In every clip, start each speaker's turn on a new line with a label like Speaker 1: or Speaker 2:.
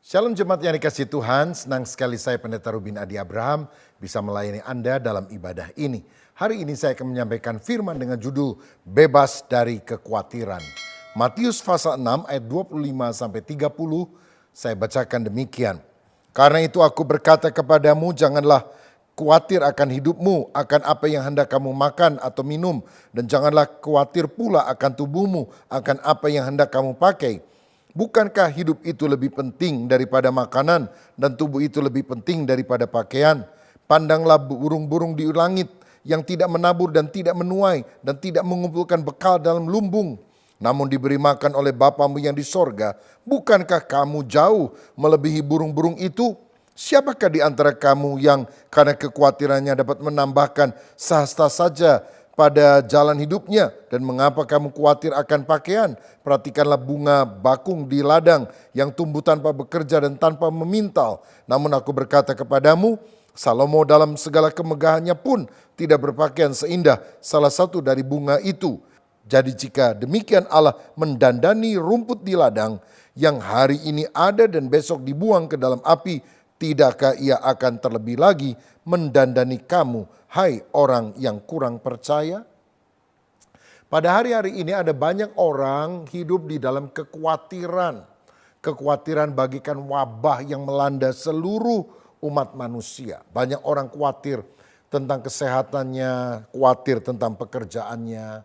Speaker 1: Shalom jemaat yang dikasihi Tuhan, senang sekali saya Pendeta Rubin Adi Abraham bisa melayani Anda dalam ibadah ini. Hari ini saya akan menyampaikan firman dengan judul Bebas dari Kekhawatiran. Matius pasal 6 ayat 25-30 saya bacakan demikian. Karena itu aku berkata kepadamu, janganlah khawatir akan hidupmu, akan apa yang hendak kamu makan atau minum. Dan janganlah khawatir pula akan tubuhmu, akan apa yang hendak kamu pakai. Bukankah hidup itu lebih penting daripada makanan dan tubuh itu lebih penting daripada pakaian? Pandanglah burung-burung di langit yang tidak menabur dan tidak menuai dan tidak mengumpulkan bekal dalam lumbung. Namun diberi makan oleh Bapamu yang di sorga. Bukankah kamu jauh melebihi burung-burung itu? Siapakah di antara kamu yang karena kekhawatirannya dapat menambahkan sehasta saja pada jalan hidupnya? Dan mengapa kamu khawatir akan pakaian? Perhatikanlah bunga bakung di ladang yang tumbuh tanpa bekerja dan tanpa memintal. Namun aku berkata kepadamu, Salomo dalam segala kemegahannya pun tidak berpakaian seindah salah satu dari bunga itu. Jadi jika demikian Allah mendandani rumput di ladang yang hari ini ada dan besok dibuang ke dalam api, tidakkah ia akan terlebih lagi mendandani kamu, hai orang yang kurang percaya? Pada hari-hari ini ada banyak orang hidup di dalam kekhawatiran. Kekhawatiran bagikan wabah yang melanda seluruh umat manusia. Banyak orang khawatir tentang kesehatannya, khawatir tentang pekerjaannya.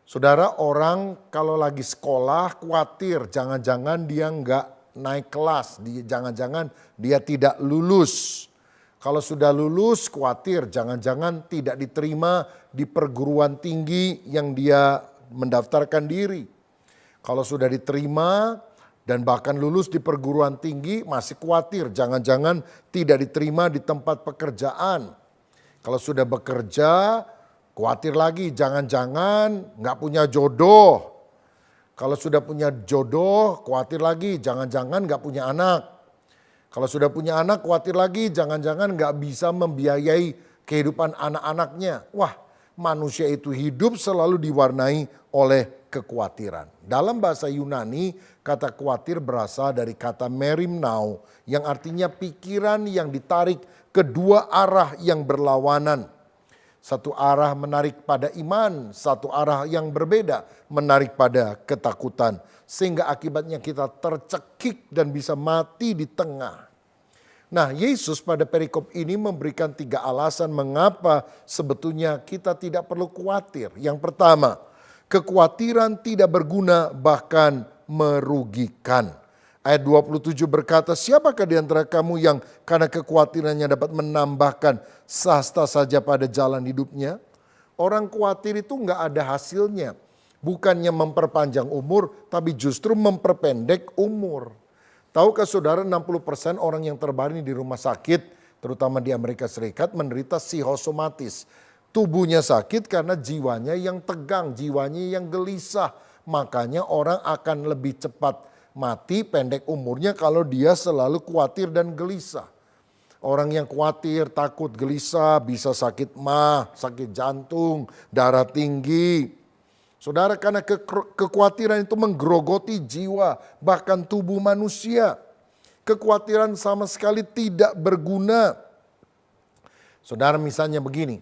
Speaker 1: Saudara, orang kalau lagi sekolah khawatir jangan-jangan dia nggak naik kelas, jangan-jangan dia tidak lulus. Kalau sudah lulus khawatir jangan-jangan tidak diterima di perguruan tinggi yang dia mendaftarkan diri. Kalau sudah diterima dan bahkan lulus di perguruan tinggi masih khawatir jangan-jangan tidak diterima di tempat pekerjaan. Kalau sudah bekerja khawatir lagi jangan-jangan nggak punya jodoh. Kalau sudah punya jodoh khawatir lagi jangan-jangan nggak punya anak. Kalau sudah punya anak khawatir lagi jangan-jangan gak bisa membiayai kehidupan anak-anaknya. Wah, manusia itu hidup selalu diwarnai oleh kekhawatiran. Dalam bahasa Yunani kata khawatir berasal dari kata merimnao yang artinya pikiran yang ditarik kedua arah yang berlawanan. Satu arah menarik pada iman, satu arah yang berbeda menarik pada ketakutan. Sehingga akibatnya kita tercekik dan bisa mati di tengah. Nah, Yesus pada perikop ini memberikan 3 alasan mengapa sebetulnya kita tidak perlu khawatir. Yang pertama, kekhawatiran tidak berguna bahkan merugikan. Ayat 27 berkata, siapakah di antara kamu yang karena kekhawatirannya dapat menambahkan sehasta saja pada jalan hidupnya? Orang khawatir itu nggak ada hasilnya. Bukannya memperpanjang umur, tapi justru memperpendek umur. Tahukah saudara 60% orang yang terbaring di rumah sakit, terutama di Amerika Serikat, menderita psikosomatis. Tubuhnya sakit karena jiwanya yang tegang, jiwanya yang gelisah. Makanya orang akan lebih cepat mati, pendek umurnya kalau dia selalu khawatir dan gelisah. Orang yang khawatir, takut, gelisah bisa sakit MAH, sakit jantung, darah tinggi. Saudara, karena kekhawatiran itu menggerogoti jiwa, bahkan tubuh manusia. Kekhawatiran sama sekali tidak berguna. Saudara, misalnya begini,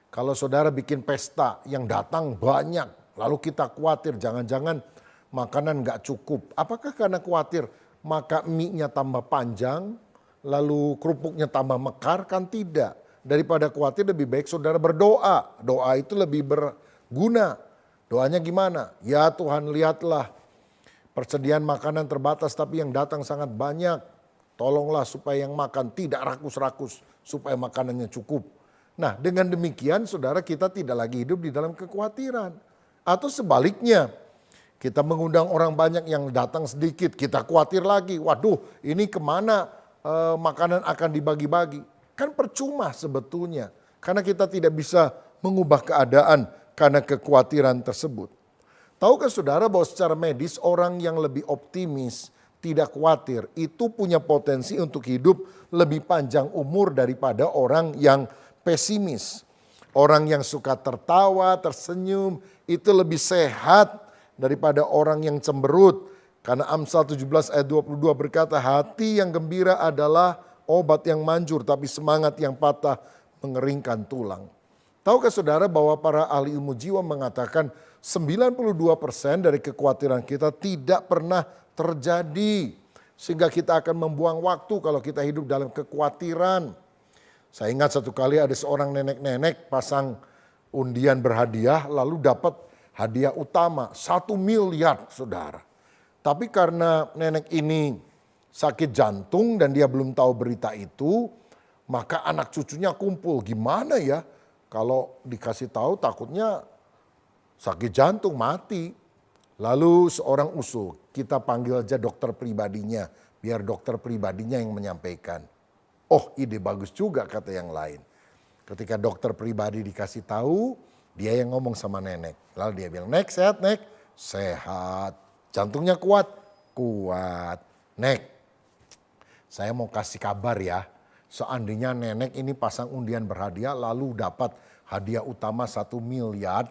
Speaker 1: kalau saudara bikin pesta yang datang banyak, lalu kita khawatir jangan-jangan makanan gak cukup. Apakah karena khawatir maka mie-nya tambah panjang, lalu kerupuknya tambah mekar? Kan tidak. Daripada khawatir lebih baik saudara berdoa. Doa itu lebih berguna. Doanya gimana? Ya Tuhan, lihatlah persediaan makanan terbatas tapi yang datang sangat banyak. Tolonglah supaya yang makan tidak rakus-rakus, supaya makanannya cukup. Nah, dengan demikian saudara, kita tidak lagi hidup di dalam kekhawatiran. Atau sebaliknya, kita mengundang orang banyak yang datang sedikit, kita khawatir lagi. Waduh, ini kemana makanan akan dibagi-bagi? Kan percuma sebetulnya, karena kita tidak bisa mengubah keadaan karena kekhawatiran tersebut. Tahukah saudara bahwa secara medis orang yang lebih optimis, tidak khawatir, itu punya potensi untuk hidup lebih panjang umur daripada orang yang pesimis. Orang yang suka tertawa, tersenyum, itu lebih sehat daripada orang yang cemberut. Karena Amsal 17 ayat 22 berkata, hati yang gembira adalah obat yang manjur, tapi semangat yang patah mengeringkan tulang. Tahukah saudara bahwa para ahli ilmu jiwa mengatakan 92% dari kekhawatiran kita tidak pernah terjadi. Sehingga kita akan membuang waktu kalau kita hidup dalam kekhawatiran. Saya ingat satu kali ada seorang nenek-nenek pasang undian berhadiah lalu dapat hadiah utama 1 miliar saudara. Tapi karena nenek ini sakit jantung dan dia belum tahu berita itu, maka anak cucunya kumpul. Gimana ya kalau dikasih tahu takutnya sakit jantung mati. Lalu seorang usul, kita panggil aja dokter pribadinya, biar dokter pribadinya yang menyampaikan. Oh, ide bagus juga kata yang lain. Ketika dokter pribadi dikasih tahu, dia yang ngomong sama nenek. Lalu dia bilang, "Nek, sehat, Nek?" "Sehat." "Jantungnya kuat?" "Kuat." "Nek, saya mau kasih kabar ya. Seandainya nenek ini pasang undian berhadiah lalu dapat hadiah utama 1 miliar.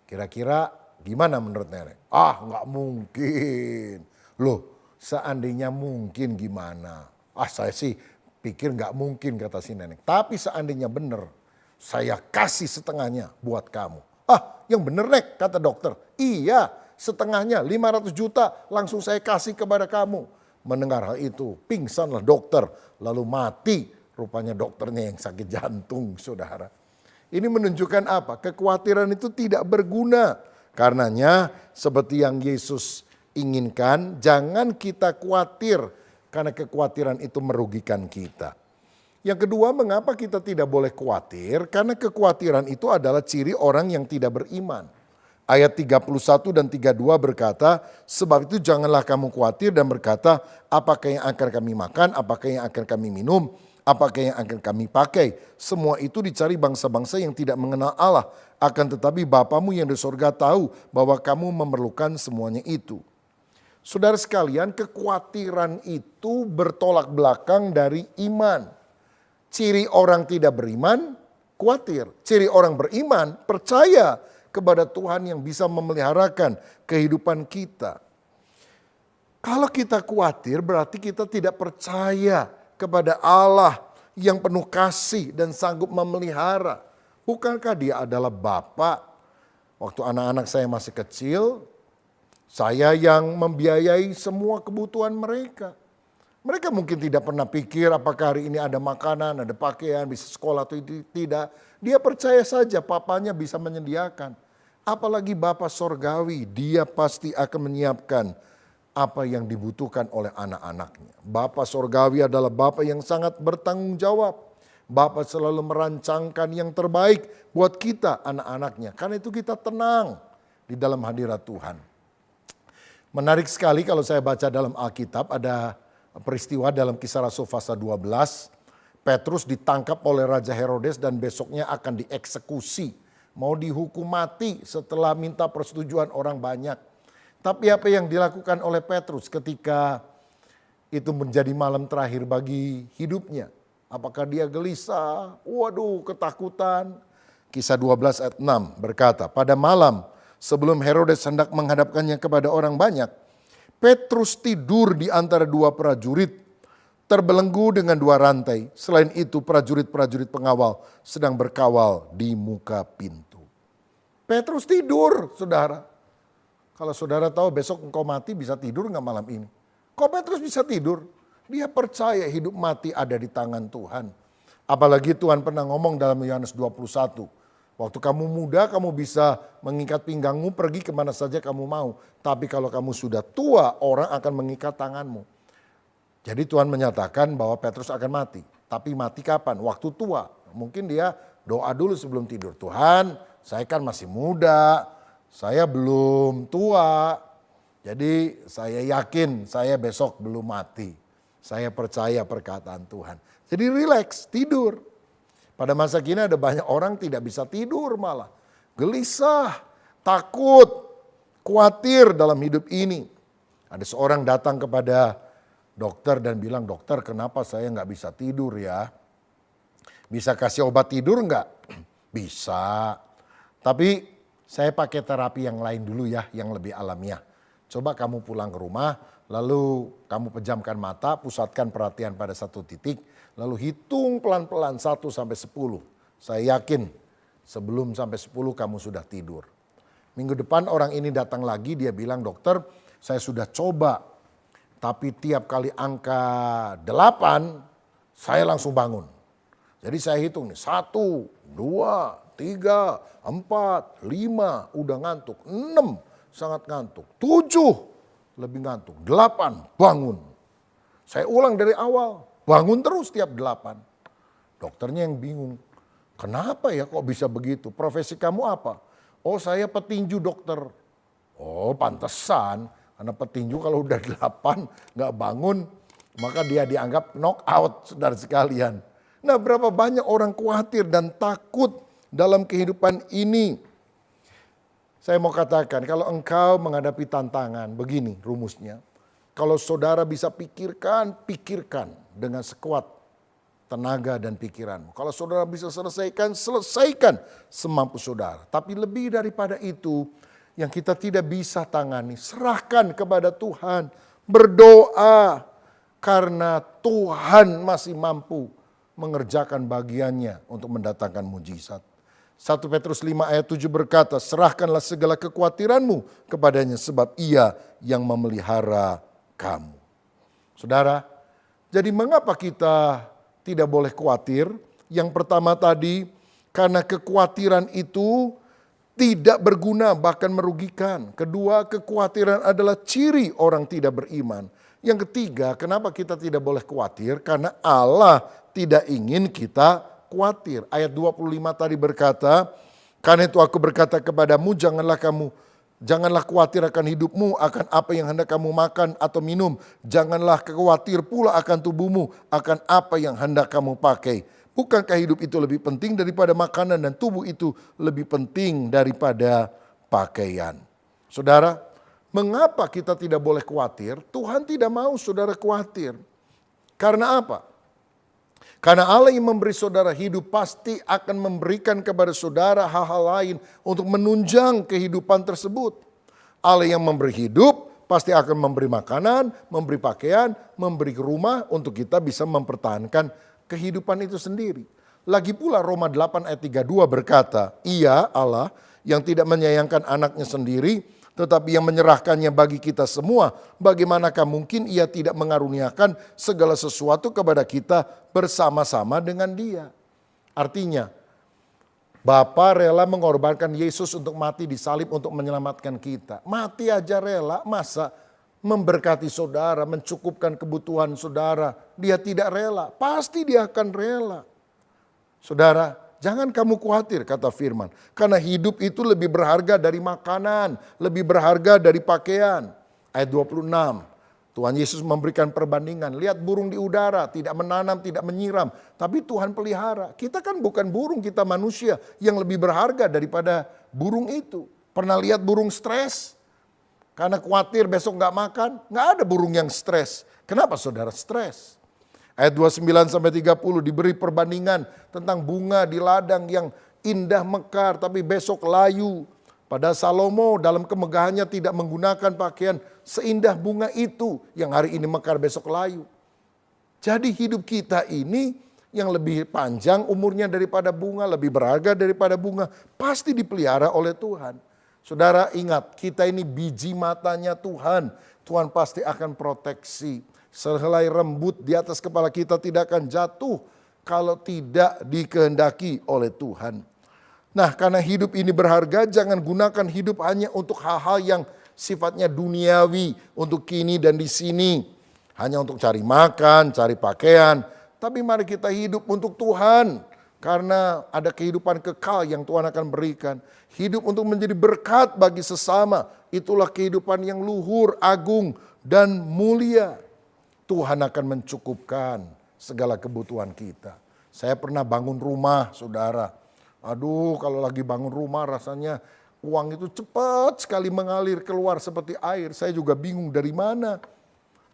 Speaker 1: Kira-kira gimana menurut nenek?" "Ah, nggak mungkin." "Loh, seandainya mungkin gimana?" "Ah, saya sih pikir nggak mungkin," kata si nenek. "Tapi seandainya benar, saya kasih setengahnya buat kamu." "Ah, yang benar, Nek," kata dokter. "Iya, setengahnya 500 juta langsung saya kasih kepada kamu." Mendengar hal itu, pingsanlah dokter, lalu mati. Rupanya dokternya yang sakit jantung, saudara. Ini menunjukkan apa? Kekhawatiran itu tidak berguna. Karenanya seperti yang Yesus inginkan, jangan kita khawatir karena kekhawatiran itu merugikan kita. Yang kedua, mengapa kita tidak boleh khawatir? Karena kekhawatiran itu adalah ciri orang yang tidak beriman. Ayat 31 dan 32 berkata, sebab itu janganlah kamu khawatir dan berkata, apakah yang akan kami makan, apakah yang akan kami minum, apakah yang akan kami pakai. Semua itu dicari bangsa-bangsa yang tidak mengenal Allah. Akan tetapi Bapamu yang di sorga tahu bahwa kamu memerlukan semuanya itu. Saudara sekalian, kekhawatiran itu bertolak belakang dari iman. Ciri orang tidak beriman, khawatir. Ciri orang beriman, percaya kepada Tuhan yang bisa memeliharakan kehidupan kita. Kalau kita khawatir berarti kita tidak percaya kepada Allah yang penuh kasih dan sanggup memelihara. Bukankah dia adalah Bapa? Waktu anak-anak saya masih kecil, saya yang membiayai semua kebutuhan mereka. Mereka mungkin tidak pernah pikir apakah hari ini ada makanan, ada pakaian, bisa sekolah atau tidak. Dia percaya saja papanya bisa menyediakan. Apalagi Bapa Sorgawi, dia pasti akan menyiapkan apa yang dibutuhkan oleh anak-anaknya. Bapa Sorgawi adalah Bapa yang sangat bertanggung jawab. Bapa selalu merancangkan yang terbaik buat kita anak-anaknya. Karena itu kita tenang di dalam hadirat Tuhan. Menarik sekali kalau saya baca dalam Alkitab ada peristiwa dalam Kisah Rasul pasal 12. Petrus ditangkap oleh Raja Herodes dan besoknya akan dieksekusi. Mau dihukum mati setelah minta persetujuan orang banyak. Tapi apa yang dilakukan oleh Petrus ketika itu menjadi malam terakhir bagi hidupnya? Apakah dia gelisah? Waduh, ketakutan. Kisah 12 ayat 6 berkata, pada malam sebelum Herodes hendak menghadapkannya kepada orang banyak, Petrus tidur di antara 2 prajurit, terbelenggu dengan 2 rantai. Selain itu prajurit-prajurit pengawal sedang berkawal di muka pintu. Petrus tidur, saudara. Kalau saudara tahu besok engkau mati, bisa tidur nggak malam ini? Kok Petrus bisa tidur? Dia percaya hidup mati ada di tangan Tuhan. Apalagi Tuhan pernah ngomong dalam Yohanes 21. Waktu kamu muda kamu bisa mengikat pinggangmu pergi kemana saja kamu mau. Tapi kalau kamu sudah tua orang akan mengikat tanganmu. Jadi Tuhan menyatakan bahwa Petrus akan mati. Tapi mati kapan? Waktu tua. Mungkin dia doa dulu sebelum tidur. Tuhan, saya kan masih muda. Saya belum tua. Jadi saya yakin saya besok belum mati. Saya percaya perkataan Tuhan. Jadi rileks, tidur. Pada masa kini ada banyak orang tidak bisa tidur malah. Gelisah, takut, khawatir dalam hidup ini. Ada seorang datang kepada dokter dan bilang, dokter kenapa saya nggak bisa tidur ya? Bisa kasih obat tidur nggak? Bisa. Tapi saya pakai terapi yang lain dulu ya, yang lebih alamiah. Coba kamu pulang ke rumah, lalu kamu pejamkan mata, pusatkan perhatian pada satu titik, lalu hitung pelan-pelan 1 sampai 10. Saya yakin sebelum sampai 10 kamu sudah tidur. Minggu depan orang ini datang lagi, dia bilang, dokter saya sudah coba, tapi tiap kali angka 8 saya langsung bangun. Jadi saya hitung nih, 1, 2, 3, 4, 5, udah ngantuk. 6, sangat ngantuk. 7, lebih ngantuk. 8, bangun. Saya ulang dari awal, bangun terus tiap 8. Dokternya yang bingung, kenapa ya kok bisa begitu? Profesi kamu apa? Oh saya petinju dokter. Oh pantesan, karena petinju kalau udah 8 nggak bangun, maka dia dianggap knock out, saudara sekalian. Nah berapa banyak orang khawatir dan takut dalam kehidupan ini. Saya mau katakan kalau engkau menghadapi tantangan, begini rumusnya. Kalau saudara bisa pikirkan dengan sekuat tenaga dan pikiranmu. Kalau saudara bisa selesaikan semampu saudara. Tapi lebih daripada itu, yang kita tidak bisa tangani, serahkan kepada Tuhan. Berdoa, karena Tuhan masih mampu mengerjakan bagiannya untuk mendatangkan mujizat. 1 Petrus 5 ayat 7 berkata, serahkanlah segala kekhawatiranmu kepadanya sebab ia yang memelihara kamu. Saudara, jadi mengapa kita tidak boleh khawatir? Yang pertama tadi, karena kekhawatiran itu tidak berguna bahkan merugikan. Kedua, kekhawatiran adalah ciri orang tidak beriman. Yang ketiga, kenapa kita tidak boleh khawatir? Karena Allah tidak ingin kita khawatir. Ayat 25 tadi berkata, karena itu aku berkata kepadamu, janganlah khawatir akan hidupmu, akan apa yang hendak kamu makan atau minum. Janganlah khawatir pula akan tubuhmu, akan apa yang hendak kamu pakai. Bukankah hidup itu lebih penting daripada makanan dan tubuh itu lebih penting daripada pakaian? Saudara, mengapa kita tidak boleh khawatir? Tuhan tidak mau saudara khawatir. Karena apa? Karena Allah yang memberi saudara hidup pasti akan memberikan kepada saudara hal-hal lain untuk menunjang kehidupan tersebut. Allah yang memberi hidup pasti akan memberi makanan, memberi pakaian, memberi rumah untuk kita bisa mempertahankan kehidupan itu sendiri. Lagi pula Roma 8 ayat 32 berkata, Ia Allah yang tidak menyayangkan anaknya sendiri, tetapi yang menyerahkannya bagi kita semua, bagaimanakah mungkin ia tidak mengaruniakan segala sesuatu kepada kita bersama-sama dengan dia. Artinya, Bapa rela mengorbankan Yesus untuk mati di salib untuk menyelamatkan kita. Mati aja rela, masa memberkati saudara, mencukupkan kebutuhan saudara, dia tidak rela? Pasti dia akan rela. Saudara, jangan kamu khawatir, kata firman. Karena hidup itu lebih berharga dari makanan, lebih berharga dari pakaian. Ayat 26, Tuhan Yesus memberikan perbandingan. Lihat burung di udara, tidak menanam, tidak menyiram. Tapi Tuhan pelihara. Kita kan bukan burung, kita manusia yang lebih berharga daripada burung itu. Pernah lihat burung stres? Karena khawatir besok gak makan? Gak ada burung yang stres. Kenapa saudara stres? Ayat 29-30 diberi perbandingan tentang bunga di ladang yang indah mekar tapi besok layu. Pada Salomo dalam kemegahannya tidak menggunakan pakaian seindah bunga itu yang hari ini mekar besok layu. Jadi hidup kita ini yang lebih panjang umurnya daripada bunga, lebih berharga daripada bunga, pasti dipelihara oleh Tuhan. Saudara ingat, kita ini biji matanya Tuhan. Tuhan pasti akan proteksi. Sehelai rambut di atas kepala kita tidak akan jatuh kalau tidak dikehendaki oleh Tuhan. Nah, karena hidup ini berharga, jangan gunakan hidup hanya untuk hal-hal yang sifatnya duniawi, untuk kini dan di sini. Hanya untuk cari makan, cari pakaian. Tapi mari kita hidup untuk Tuhan. Karena ada kehidupan kekal yang Tuhan akan berikan. Hidup untuk menjadi berkat bagi sesama. Itulah kehidupan yang luhur, agung, dan mulia. Tuhan akan mencukupkan segala kebutuhan kita. Saya pernah bangun rumah, saudara. Aduh, kalau lagi bangun rumah rasanya uang itu cepat sekali mengalir keluar seperti air. Saya juga bingung dari mana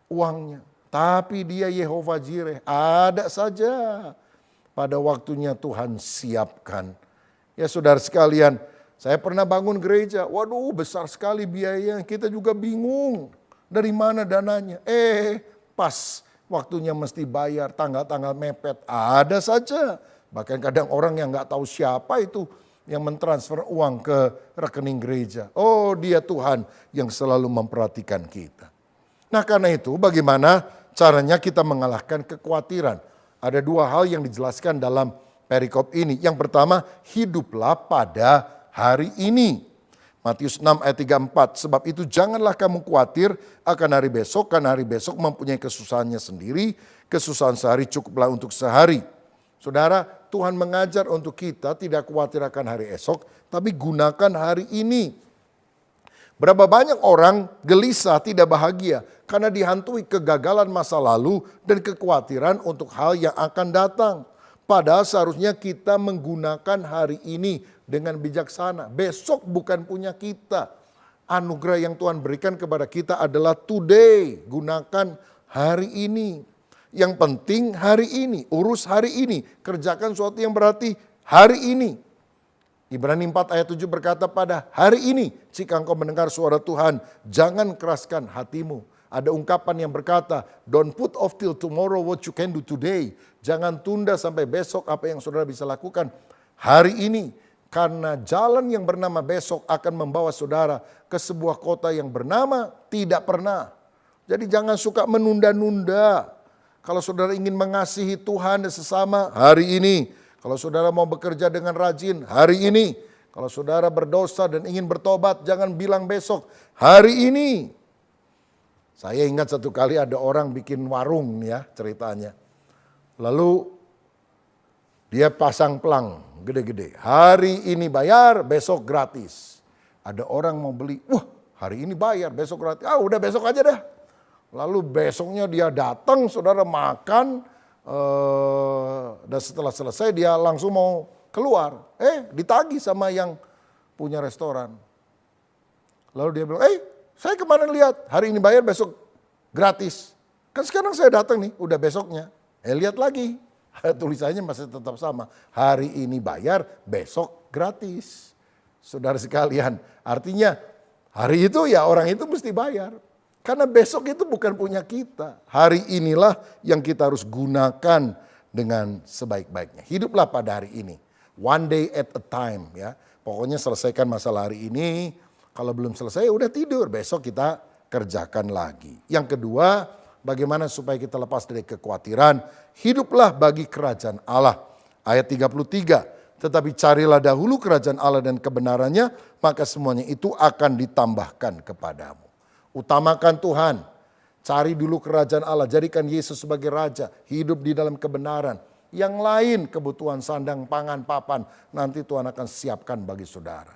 Speaker 1: uangnya. Tapi dia Yehova Jireh, ada saja. Pada waktunya Tuhan siapkan. Ya saudara sekalian, Saya pernah bangun gereja, waduh besar sekali biayanya, kita juga bingung dari mana dananya. Pas waktunya mesti bayar, tanggal-tanggal mepet, ada saja. Bahkan kadang orang yang nggak tahu siapa itu yang mentransfer uang ke rekening gereja. Oh, dia Tuhan yang selalu memperhatikan kita. Nah, karena itu bagaimana caranya kita mengalahkan kekhawatiran? Ada dua hal yang dijelaskan dalam perikop ini. Yang pertama, hiduplah pada hari ini. Matius 6 ayat 34, sebab itu janganlah kamu khawatir akan hari besok, karena hari besok mempunyai kesusahannya sendiri, kesusahan sehari cukuplah untuk sehari. Saudara, Tuhan mengajar untuk kita tidak khawatir akan hari esok, tapi gunakan hari ini. Berapa banyak orang gelisah tidak bahagia karena dihantui kegagalan masa lalu dan kekhawatiran untuk hal yang akan datang. Padahal seharusnya kita menggunakan hari ini dengan bijaksana. Besok bukan punya kita. Anugerah yang Tuhan berikan kepada kita adalah today. Gunakan hari ini. Yang penting hari ini, urus hari ini. Kerjakan sesuatu yang berarti hari ini. Ibrani 4 ayat 7 berkata pada hari ini, jika engkau mendengar suara Tuhan, jangan keraskan hatimu. Ada ungkapan yang berkata, don't put off till tomorrow what you can do today. Jangan tunda sampai besok apa yang saudara bisa lakukan hari ini. Karena jalan yang bernama besok akan membawa saudara ke sebuah kota yang bernama tidak pernah. Jadi jangan suka menunda-nunda. Kalau saudara ingin mengasihi Tuhan dan sesama hari ini. Kalau saudara mau bekerja dengan rajin hari ini. Kalau saudara berdosa dan ingin bertobat jangan bilang besok, hari ini. Saya ingat satu kali ada orang bikin warung ya ceritanya. Lalu dia pasang pelang gede-gede. Hari ini bayar, besok gratis. Ada orang mau beli, wah hari ini bayar, besok gratis. Ah udah besok aja dah. Lalu besoknya dia datang, saudara makan. Dan setelah selesai dia langsung mau keluar. Ditagih sama yang punya restoran. Lalu dia bilang, saya kemarin lihat hari ini bayar besok gratis. Kan sekarang saya datang nih udah besoknya. Lihat lagi tulisannya masih tetap sama. Hari ini bayar besok gratis. Saudara sekalian artinya hari itu ya orang itu mesti bayar. Karena besok itu bukan punya kita. Hari inilah yang kita harus gunakan dengan sebaik-baiknya. Hiduplah pada hari ini. One day at a time ya. Pokoknya selesaikan masalah hari ini. Kalau belum selesai udah tidur, besok kita kerjakan lagi. Yang kedua, bagaimana supaya kita lepas dari kekhawatiran? Hiduplah bagi kerajaan Allah. Ayat 33, tetapi carilah dahulu kerajaan Allah dan kebenarannya, maka semuanya itu akan ditambahkan kepadamu. Utamakan Tuhan, cari dulu kerajaan Allah, jadikan Yesus sebagai Raja, hidup di dalam kebenaran. Yang lain kebutuhan sandang, pangan, papan, nanti Tuhan akan siapkan bagi saudara.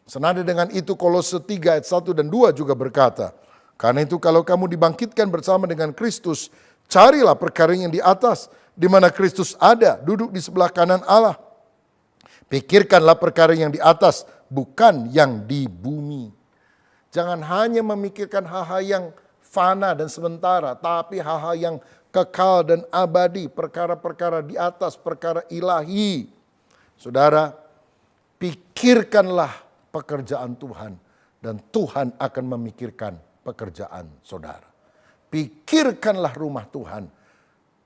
Speaker 1: Senada dengan itu Kolose 3 ayat 1 dan 2 juga berkata, karena itu kalau kamu dibangkitkan bersama dengan Kristus, carilah perkara yang di atas, di mana Kristus ada, duduk di sebelah kanan Allah. Pikirkanlah perkara yang di atas, bukan yang di bumi. Jangan hanya memikirkan hal-hal yang fana dan sementara, tapi hal-hal yang kekal dan abadi, perkara-perkara di atas, perkara ilahi. Saudara, pikirkanlah pekerjaan Tuhan dan Tuhan akan memikirkan pekerjaan saudara. Pikirkanlah rumah Tuhan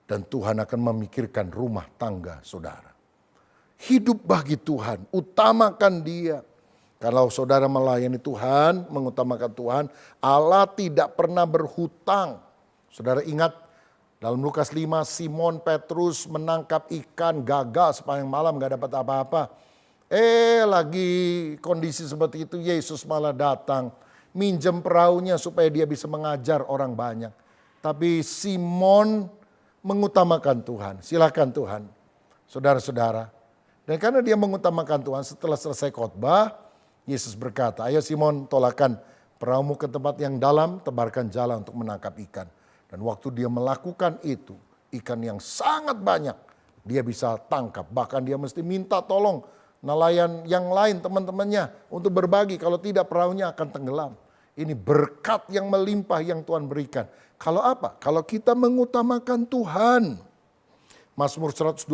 Speaker 1: dan Tuhan akan memikirkan rumah tangga saudara. Hidup bagi Tuhan, utamakan Dia. Kalau saudara melayani Tuhan, mengutamakan Tuhan, Allah tidak pernah berhutang. Saudara ingat dalam Lukas 5, Simon Petrus menangkap ikan, gagal sepanjang malam gak dapat apa-apa. Lagi kondisi seperti itu Yesus malah datang. Minjem perahunya supaya dia bisa mengajar orang banyak. Tapi Simon mengutamakan Tuhan. Silakan Tuhan. Saudara-saudara. Dan karena dia mengutamakan Tuhan setelah selesai khotbah. Yesus berkata, ayo Simon tolakkan perahumu ke tempat yang dalam. Tebarkan jala untuk menangkap ikan. Dan waktu dia melakukan itu. Ikan yang sangat banyak. Dia bisa tangkap. Bahkan dia mesti minta tolong nelayan yang lain teman-temannya untuk berbagi. Kalau tidak perahunya akan tenggelam. Ini berkat yang melimpah yang Tuhan berikan. Kalau apa? Kalau kita mengutamakan Tuhan. Mazmur 127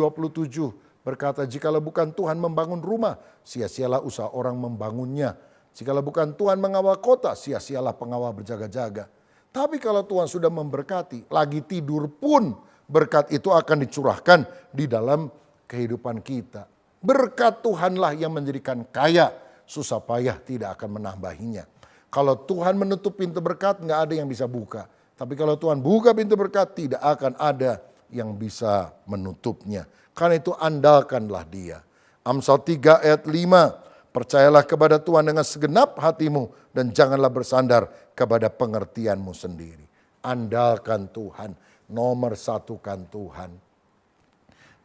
Speaker 1: berkata, jikalau bukan Tuhan membangun rumah, sia-sialah usaha orang membangunnya. Jikalau bukan Tuhan mengawal kota, sia-sialah pengawal berjaga-jaga. Tapi kalau Tuhan sudah memberkati, lagi tidur pun berkat itu akan dicurahkan di dalam kehidupan kita. Berkat Tuhanlah yang menjadikan kaya, susah payah tidak akan menambahinya. Kalau Tuhan menutup pintu berkat, nggak ada yang bisa buka. Tapi kalau Tuhan buka pintu berkat, tidak akan ada yang bisa menutupnya. Karena itu andalkanlah Dia. Amsal 3 ayat 5, percayalah kepada Tuhan dengan segenap hatimu dan janganlah bersandar kepada pengertianmu sendiri. Andalkan Tuhan, nomor satukan Tuhan.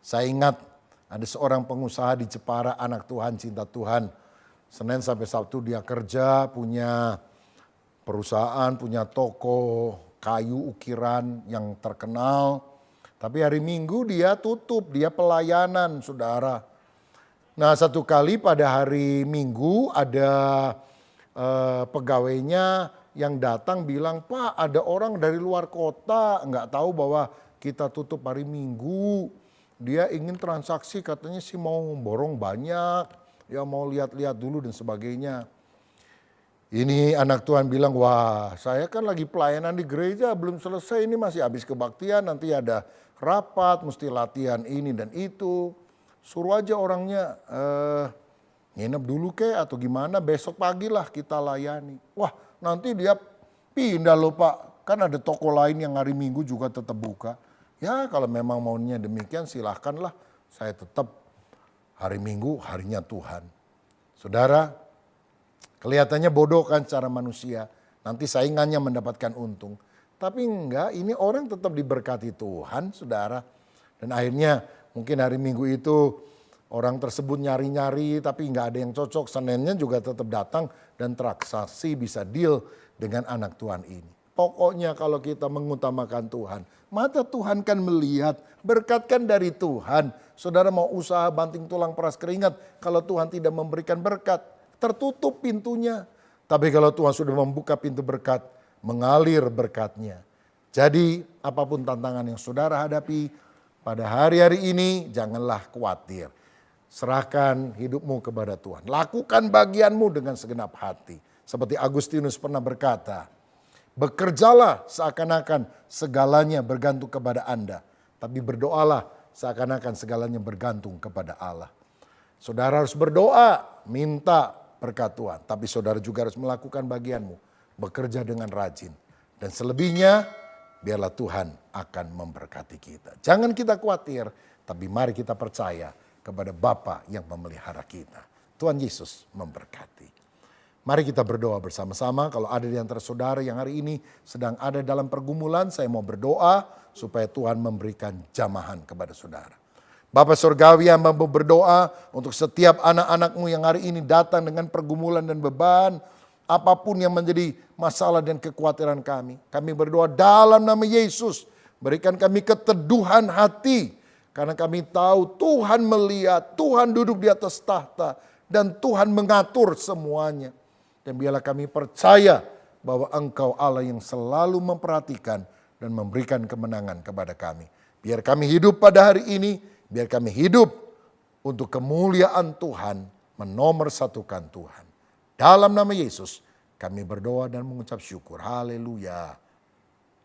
Speaker 1: Saya ingat ada seorang pengusaha di Jepara, anak Tuhan, cinta Tuhan. Senin sampai Sabtu dia kerja, punya perusahaan, punya toko kayu ukiran yang terkenal. Tapi hari Minggu dia tutup, dia pelayanan, saudara. Nah, satu kali pada hari Minggu ada pegawainya yang datang bilang, "Pak, ada orang dari luar kota, nggak tahu bahwa kita tutup hari Minggu. Dia ingin transaksi, katanya sih mau borong banyak, ya mau lihat-lihat dulu dan sebagainya." Ini anak Tuhan bilang, "Wah, saya kan lagi pelayanan di gereja, belum selesai, ini masih habis kebaktian, nanti ada rapat, mesti latihan ini dan itu. Suruh aja orangnya nginep dulu kek atau gimana, besok pagi lah kita layani." Wah, nanti dia pindah loh Pak, kan ada toko lain yang hari Minggu juga tetap buka. Ya kalau memang maunya demikian silahkanlah, saya tetap hari Minggu harinya Tuhan. Saudara, kelihatannya bodoh kan cara manusia, nanti saingannya mendapatkan untung. Tapi enggak, ini orang tetap diberkati Tuhan, saudara. Dan akhirnya mungkin hari Minggu itu orang tersebut nyari-nyari tapi enggak ada yang cocok. Seninnya juga tetap datang dan transaksi bisa deal dengan anak Tuhan ini. Pokoknya kalau kita mengutamakan Tuhan, mata Tuhan kan melihat, berkat kan dari Tuhan. Saudara mau usaha banting tulang peras keringat, kalau Tuhan tidak memberikan berkat, tertutup pintunya. Tapi kalau Tuhan sudah membuka pintu berkat, mengalir berkatnya. Jadi apapun tantangan yang saudara hadapi pada hari-hari ini, janganlah khawatir. Serahkan hidupmu kepada Tuhan. Lakukan bagianmu dengan segenap hati. Seperti Agustinus pernah berkata, bekerjalah seakan-akan segalanya bergantung kepada Anda. Tapi berdoalah seakan-akan segalanya bergantung kepada Allah. Saudara harus berdoa, minta berkat Tuhan. Tapi saudara juga harus melakukan bagianmu. Bekerja dengan rajin. Dan selebihnya, biarlah Tuhan akan memberkati kita. Jangan kita khawatir, tapi mari kita percaya kepada Bapa yang memelihara kita. Tuhan Yesus memberkati. Mari kita berdoa bersama-sama. Kalau ada di antara saudara yang hari ini sedang ada dalam pergumulan, saya mau berdoa supaya Tuhan memberikan jamahan kepada saudara. Bapa Surgawi, hamba berdoa untuk setiap anak-anakmu yang hari ini datang dengan pergumulan dan beban, apapun yang menjadi masalah dan kekhawatiran kami. Kami berdoa dalam nama Yesus, berikan kami keteduhan hati. Karena kami tahu Tuhan melihat, Tuhan duduk di atas tahta, dan Tuhan mengatur semuanya. Dan biarlah kami percaya bahwa Engkau Allah yang selalu memperhatikan dan memberikan kemenangan kepada kami. Biar kami hidup pada hari ini, biar kami hidup untuk kemuliaan Tuhan, menomorsatukan Tuhan. Dalam nama Yesus kami berdoa dan mengucap syukur. Haleluya.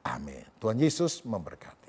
Speaker 1: Amin. Tuhan Yesus memberkati.